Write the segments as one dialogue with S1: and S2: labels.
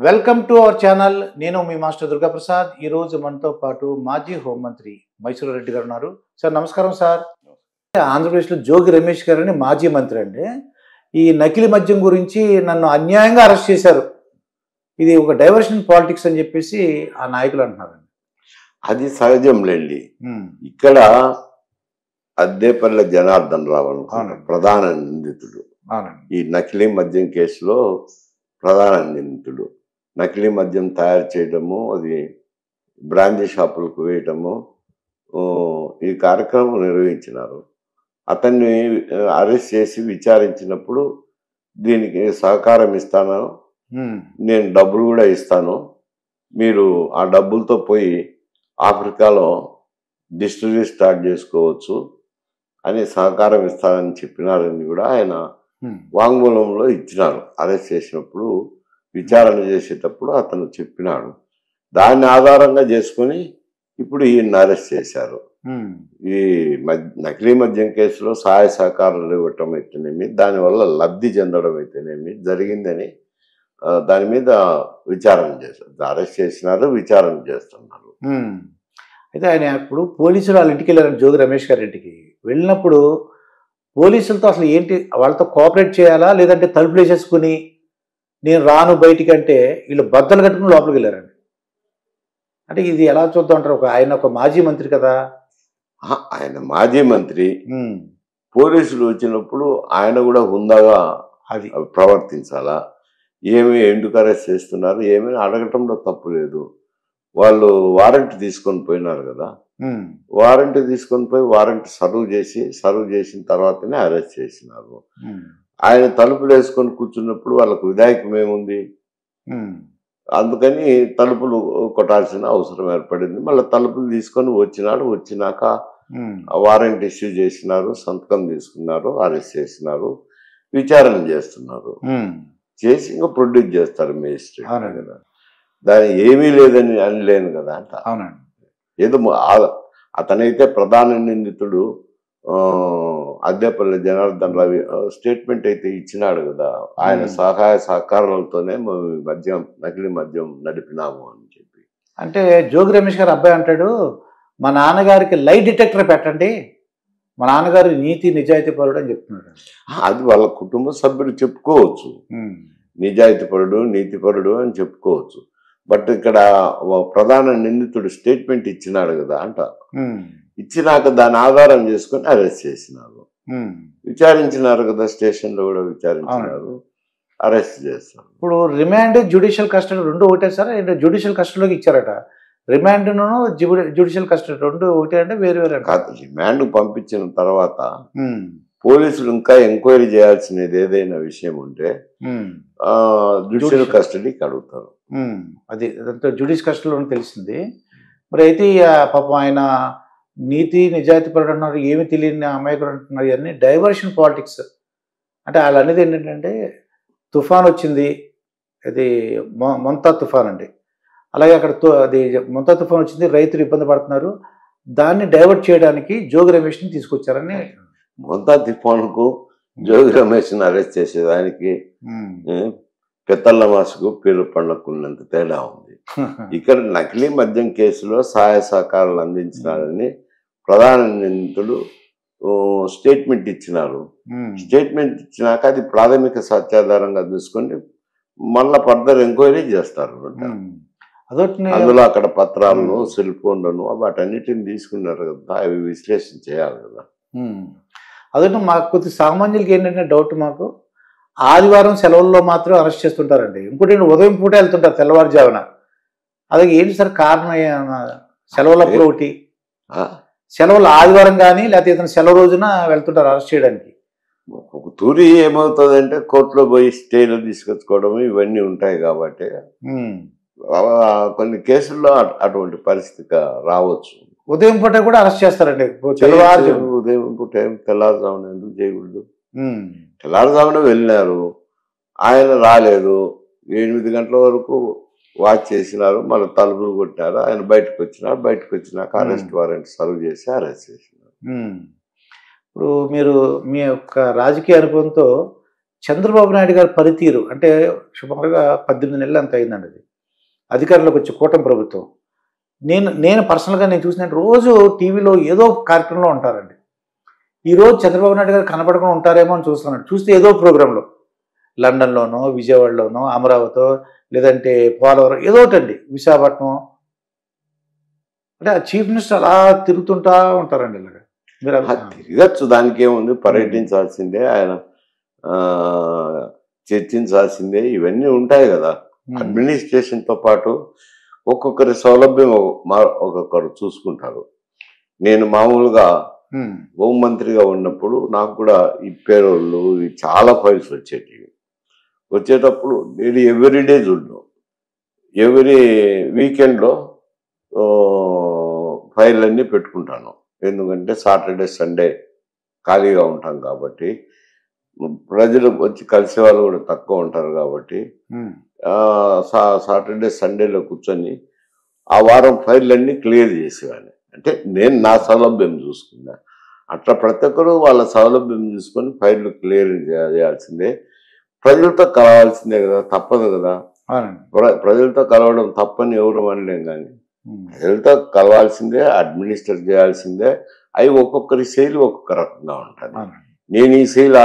S1: Welcome to our channel. నేను మీ master Durgaprasad. ఈరోజు మనతో పాటు మాజీ హోంమంత్రి మైసూరు రెడ్డి గారు ఉన్నారు. సార్ నమస్కారం సార్. ఆంధ్రప్రదేశ్లో జోగి రమేష్ గారు అని మాజీ మంత్రి అండి. ఈ నకిలీ మద్యం గురించి నన్ను అన్యాయంగా అరెస్ట్ చేశారు, ఇది ఒక డైవర్షన్ పాలిటిక్స్ అని చెప్పేసి ఆ నాయకులు అంటున్నారండి.
S2: అది సహజంలేండి. ఇక్కడ అద్దేపల్లి జనార్దన్ రావు ప్రధాన నిందితుడు. ఈ నకిలీ మద్యం కేసులో ప్రధాన నిందితుడు. నకిలీ మద్యం తయారు చేయడము, అది బ్రాందీ షాపులకు వేయటము, ఈ కార్యక్రమం నిర్వహించినారు. అతన్ని అరెస్ట్ చేసి విచారించినప్పుడు దీనికి సహకారం ఇస్తాను, నేను డబ్బులు కూడా ఇస్తాను, మీరు ఆ డబ్బులతో పోయి ఆఫ్రికాలో డిస్టిలరీ స్టార్ట్ చేసుకోవచ్చు అని సహకారం ఇస్తానని చెప్పినారని కూడా ఆయన వాంగ్మూలంలో ఇచ్చినారు. అరెస్ట్ చేసినప్పుడు విచారణ చేసేటప్పుడు అతను చెప్పినాడు. దాన్ని ఆధారంగా చేసుకుని ఇప్పుడు ఈయన అరెస్ట్ చేశారు. ఈ నకిలీ మద్యం కేసులో సహాయ సహకారాలు ఇవ్వటం అయితేనేమి, దానివల్ల లబ్ధి చెందడం అయితేనేమి జరిగిందని దాని మీద విచారణ చేశారు. అరెస్ట్ చేసినారు, విచారణ చేస్తున్నారు.
S1: అయితే ఆయన ఇప్పుడు పోలీసులు వాళ్ళ ఇంటికి వెళ్ళారు, జోగి రమేష్ గారి ఇంటికి వెళ్ళినప్పుడు పోలీసులతో అసలు ఏంటి, వాళ్ళతో కోఆపరేట్ చేయాలా లేదంటే తలుపులు వేసేసుకుని నేను రాను బయటికి అంటే వీళ్ళు బద్దలు కట్టుకుని లోపలికి వెళ్ళారండి. అంటే ఇది ఎలా చూద్దాం అంటారు? ఆయన ఒక మాజీ మంత్రి కదా.
S2: ఆయన మాజీ మంత్రి. పోలీసులు వచ్చినప్పుడు ఆయన కూడా హుందాగా అది ప్రవర్తించాలా, ఏమి ఎందుకు అరెస్ట్ చేస్తున్నారు ఏమీ అడగటంలో తప్పు లేదు. వాళ్ళు వారెంట్ తీసుకొని పోయినారు కదా, వారెంట్ తీసుకొని పోయి వారెంట్ సర్వ్ చేసిన తర్వాతనే అరెస్ట్ చేసినారు. ఆయన తలుపులు వేసుకొని కూర్చున్నప్పుడు వాళ్ళకు విధాయకం ఏముంది, అందుకని తలుపులు కొట్టాల్సిన అవసరం ఏర్పడింది. మళ్ళీ తలుపులు తీసుకొని వచ్చినాడు. వచ్చినాక వారెంట్ ఇష్యూ చేసినారు, సంతకం తీసుకున్నారు, అరెస్ట్ చేసినారు, విచారణ చేస్తున్నారు. చేసి ఇంకా ప్రొడ్యూస్ చేస్తారు మేజిస్ట్రేట్ కదా. దాని ఏమీ లేదని అనలేను కదా అంట. ఏదో అతనైతే ప్రధాన నిందితుడు అద్దేపల్లి జనార్దన్ రావు స్టేట్మెంట్ అయితే ఇచ్చినాడు కదా, ఆయన సహాయ సహకారాలతోనే మద్యం నకిలీ మద్యం నడిపినాము అని చెప్పి.
S1: అంటే జోగి రమేష్ గారు అబ్బాయి అంటాడు, మా నాన్నగారికి లై డిటెక్టర్ పెట్టండి, మా నాన్నగారు నీతి నిజాయితీ పరుడు అని చెప్తున్నాడు.
S2: అది వాళ్ళ కుటుంబ సభ్యులు చెప్పుకోవచ్చు, నిజాయితీపరుడు నీతిపరుడు అని చెప్పుకోవచ్చు. బట్ ఇక్కడ ప్రధాన నిందితుడు స్టేట్మెంట్ ఇచ్చినాడు కదా అంట. ఇచ్చినాక దాని ఆధారం చేసుకుని అరెస్ట్ చేసినారు, విచారించినారు కదా, స్టేషన్లో కూడా విచారించినారు, అరెస్ట్ చేస్తారు.
S1: ఇప్పుడు రిమాండ్ జ్యుడిషియల్ కస్టడీ రెండు ఒకటే సార్? జ్యుడిషియల్ కస్టడీలోకి ఇచ్చారట, రిమాండ్ను జ్యుడిషియల్ కస్టడీ రెండు ఒకటే అంటే వేరు వేరే
S2: కాదు. రిమాండ్ పంపించిన తర్వాత పోలీసులు ఇంకా ఎంక్వైరీ చేయాల్సినది ఏదైనా విషయం ఉంటే జ్యుడిషియల్ కస్టడీకి అడుగుతారు.
S1: అది అదంతా జ్యుడిషియల్ కస్టడీలో తెలిసింది. మరి అయితే పాపం ఆయన నీతి నిజాయితీ పరుడు అంటున్నారు, ఏమి తెలియని అమాయకుడు అంటున్నారు. ఇవన్నీ డైవర్షన్ పాలిటిక్స్. అంటే వాళ్ళు అనేది ఏంటంటే తుఫాన్ వచ్చింది, అది మొంతా తుఫాన్ అండి. అలాగే అక్కడ అది మొంతా తుఫాన్ వచ్చింది, రైతులు ఇబ్బంది పడుతున్నారు, దాన్ని డైవర్ట్ చేయడానికి జోగి రమేష్ని తీసుకొచ్చారని.
S2: మొంతా తుఫాన్కు జోగి రమేష్ని అరెస్ట్ చేసేదానికి పెత్తల్ల మాసుకు పీర్ల పండ్లకున్నంత తేడా ఉంది. ఇక్కడ నకిలీ మద్యం కేసులో సహాయ సహకారాలు అందించినారని ప్రధాన నిందితుడు స్టేట్మెంట్ ఇచ్చినారు. స్టేట్మెంట్ ఇచ్చినాక అది ప్రాథమిక సత్యాధారంగా చూసుకొని మళ్ళా ఫర్దర్ ఎంక్వైరీ చేస్తారు. అందులో అక్కడ పత్రాలను, సెల్ ఫోన్లను వాటన్నిటిని తీసుకున్నారు కదా, అవి విశ్లేషణ చేయాలి కదా.
S1: అదొకటి మాకు కొద్ది సామాన్యులకి ఏంటంటే డౌట్, మాకు ఆదివారం సెలవుల్లో మాత్రం అరెస్ట్ చేస్తుంటారండి. ఇంకోటి ఉదయం పూట వెళ్తుంటారు తెల్లవారుజామున. అలాగే ఏంటి సార్ కారణం? సెలవులప్పుడు ఒకటి సెలవులు ఆదివారం కానీ లేకపోతే ఇతను సెలవు రోజున వెళ్తుంటారు అరెస్ట్ చేయడానికి.
S2: ఒక తూరి ఏమవుతుందంటే కోర్టులో పోయి స్టేలో తీసుకొచ్చుకోవడం ఇవన్నీ ఉంటాయి కాబట్టి కొన్ని కేసుల్లో అటువంటి పరిస్థితి రావచ్చు.
S1: ఉదయం పూట కూడా అరెస్ట్ చేస్తారండి.
S2: ఉదయం పూట తెల్లారుజామున ఎందుకు చేయకూడదు? తెల్లారుజామున వెళ్ళినారు, ఆయన రాలేదు, 8 గంటల వరకు వాచ్ చేసినారు, మళ్ళీ తలుపులు కొట్టినారు, ఆయన బయటకు వచ్చినారు. బయటకు వచ్చినాక అరెస్ట్ వారెంట్ సర్వ్ చేసి అరెస్ట్ చేసినారు.
S1: ఇప్పుడు మీరు మీ యొక్క రాజకీయ అనుభవంతో చంద్రబాబు నాయుడు గారి పనితీరు అంటే సుమారుగా 18 నెలలు అంత అయిందండి అది అధికారంలోకి వచ్చే కూటమి ప్రభుత్వం. నేను పర్సనల్గా నేను చూసిన రోజు టీవీలో ఏదో కార్యక్రమంలో ఉంటారండి. ఈరోజు చంద్రబాబు నాయుడు గారు కనపడకుండా ఉంటారేమో అని చూస్తున్నాడు. చూస్తే ఏదో ప్రోగ్రాంలో లండన్లోనో, విజయవాడలోనో, అమరావతి లేదంటే పోలవరం ఏదో ఒకటండి, విశాఖపట్నం. అంటే ఆ చీఫ్ మినిస్టర్ అలా తిరుగుతుంటా ఉంటారండి. ఇలాగా మీరు
S2: తిరగచ్చు, దానికి ఏముంది, పర్యటించాల్సిందే, ఆయన చర్చించాల్సిందే, ఇవన్నీ ఉంటాయి కదా. అడ్మినిస్ట్రేషన్తో పాటు ఒక్కొక్కరి సౌలభ్యం ఒక్కొక్కరు చూసుకుంటారు. నేను మామూలుగా హోంమంత్రిగా ఉన్నప్పుడు నాకు కూడా ఈ పేరోళ్ళు చాలా ఫైల్స్ వచ్చేటప్పుడు నేను ఎవ్రీడే చూడను, ఎవ్రీ వీకెండ్లో ఫైల్ అన్నీ పెట్టుకుంటాను. ఎందుకంటే సాటర్డే సండే ఖాళీగా ఉంటాం కాబట్టి, ప్రజలు వచ్చి కలిసే వాళ్ళు కూడా తక్కువ ఉంటారు కాబట్టి సాటర్డే సండేలో కూర్చొని ఆ వారం ఫైళ్ళన్నీ క్లియర్ చేసేవాడిని. అంటే నేను నా సౌలభ్యం చూసుకున్నా. అట్లా ప్రతి ఒక్కరు వాళ్ళ సౌలభ్యం చూసుకొని ఫైళ్ళు క్లియర్ చేయాల్సిందే. ప్రజలతో కలవాల్సిందే కదా, తప్పదు కదా. ప్రజలతో కలవడం తప్పని ఎవరు అనలేం, కానీ ప్రజలతో కలవాల్సిందే, అడ్మినిస్ట్రేట్ చేయాల్సిందే. అవి ఒక్కొక్కరి శైలి ఒక్కొక్క రకంగా ఉంటుంది. నేను ఈ శైలి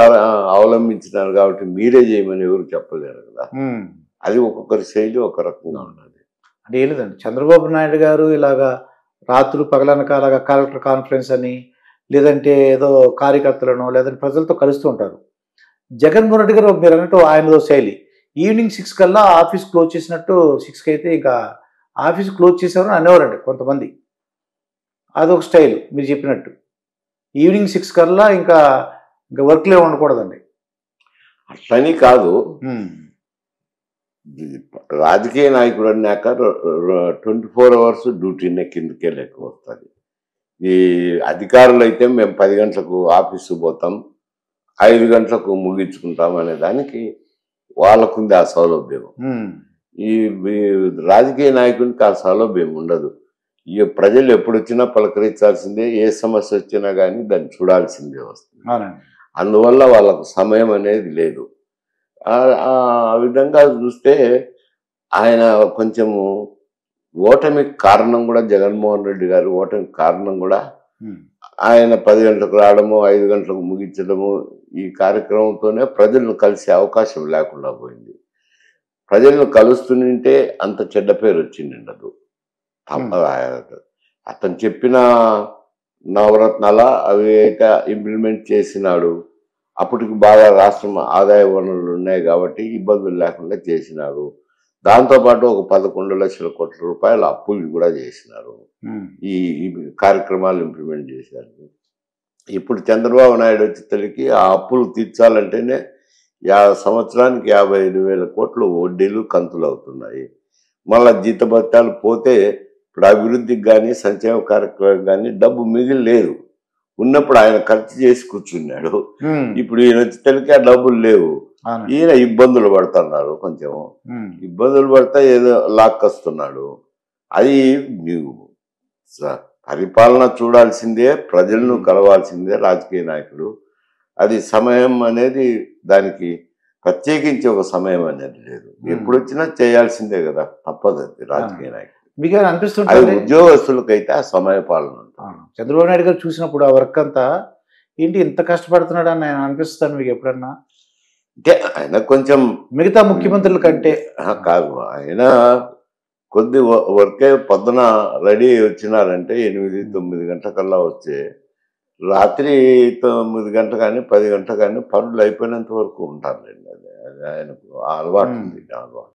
S2: అవలంబించినాను కాబట్టి మీరే చేయమని ఎవరు చెప్పలేరు కదా. అది ఒక్కొక్కరి శైలి ఒక రకంగా ఉంటుంది.
S1: అంటే ఏం లేదండి, చంద్రబాబు నాయుడు గారు ఇలాగా రాత్రులు పగలనక అలాగా కలెక్టర్ కాన్ఫరెన్స్ అని, లేదంటే ఏదో కార్యకర్తలను లేదంటే ప్రజలతో కలుస్తూ ఉంటారు. జగన్మోహన్ రెడ్డి గారు మీరు అన్నట్టు ఆయనదో శైలి, ఈవినింగ్ 6 కల్లా ఆఫీస్ క్లోజ్ చేసినట్టు, 6కి అయితే ఇంకా ఆఫీస్ క్లోజ్ చేసేవారని అనేవారండి కొంతమంది. అదొక స్టైల్ మీరు చెప్పినట్టు. ఈవినింగ్ 6 కల్లా ఇంకా వర్క్లే ఉండకూడదండి.
S2: అట్లని కాదు, రాజకీయ నాయకుడు అన్నాక 24 అవర్స్ డ్యూటీనే కిందకే లెక్క వస్తుంది. ఈ అధికారులు అయితే మేము 10 గంటలకు ఆఫీసు పోతాం, 5 గంటలకు ముగించుకుంటాం అనే దానికి వాళ్ళకుంది ఆ సౌలభ్యం. ఈ రాజకీయ నాయకునికి ఆ సౌలభ్యం ఉండదు. ఈ ప్రజలు ఎప్పుడు వచ్చినా పలకరించాల్సిందే, ఏ సమస్య వచ్చినా కానీ దాన్ని చూడాల్సిందే వస్తుంది. అందువల్ల వాళ్ళకు సమయం అనేది లేదు. ఆ విధంగా చూస్తే ఆయన కొంచెము ఓటమికి కారణం కూడా, జగన్మోహన్ రెడ్డి గారు ఓటమికి కారణం కూడా ఆయన 10 గంటలకు రావడము, 5 గంటలకు ముగించడము, ఈ కార్యక్రమంతోనే ప్రజలను కలిసే అవకాశం లేకుండా పోయింది. ప్రజలను కలుస్తుంటే అంత చెడ్డ పేరు వచ్చిండదు. అతను చెప్పిన నవరత్నాల అవి అయితే ఇంప్లిమెంట్ చేసినాడు. అప్పటికి బాగా రాష్ట్రం ఆదాయ వనరులు ఉన్నాయి కాబట్టి ఇబ్బందులు లేకుండా చేసినారు. దాంతోపాటు ఒక 11 లక్షల కోట్ల రూపాయల అప్పులు కూడా చేసినారు. ఈ కార్యక్రమాలు ఇంప్లిమెంట్ చేశారు. ఇప్పుడు చంద్రబాబు నాయుడు వచ్చేసరికి ఆ అప్పులు తీర్చాలంటేనే సంవత్సరానికి 55,000 కోట్లు వడ్డీలు కంతులు అవుతున్నాయి. మళ్ళా జీతభత్యాలు పోతే ఇప్పుడు అభివృద్ధికి కానీ సంక్షేమ కార్యక్రమాలకు కానీ డబ్బు మిగిలి లేదు. ఉన్నప్పుడు ఆయన ఖర్చు చేసి కూర్చున్నాడు. ఇప్పుడు ఈయన వచ్చేసరికి ఆ డబ్బులు లేవు. ఈయన ఇబ్బందులు పడుతున్నారు. కొంచెం ఇబ్బందులు పడతా ఏదో లాక్కొస్తున్నాడు. అది నీవు పరిపాలన చూడాల్సిందే, ప్రజలను కలవాల్సిందే రాజకీయ నాయకుడు. అది సమయం అనేది దానికి ప్రత్యేకించి ఒక సమయం అనేది లేదు. ఎప్పుడు వచ్చినా చేయాల్సిందే కదా, తప్పదు. అది రాజకీయ నాయకుడు.
S1: మీకు అనిపిస్తుంటుంది
S2: ఉద్యోగస్తులకైతే ఆ సమయ పాలన.
S1: చంద్రబాబు నాయుడు గారు చూసినప్పుడు ఆ వర్క్ అంతా ఏంటి ఇంత కష్టపడుతున్నాడు అని ఆయన అనిపిస్తాను మీకు ఎప్పుడన్నా?
S2: అంటే ఆయన కొంచెం
S1: మిగతా ముఖ్యమంత్రుల కంటే
S2: కాదు, ఆయన కొద్ది వర్కే పొద్దున రెడీ వచ్చినారంటే 8-9 గంటలకల్లా వచ్చే, రాత్రి 9 గంటలు కానీ 10 గంటలు కానీ పనులు అయిపోయినంత వరకు ఉంటారులేండి. అది ఆయనకు అలవాటు ఉంది.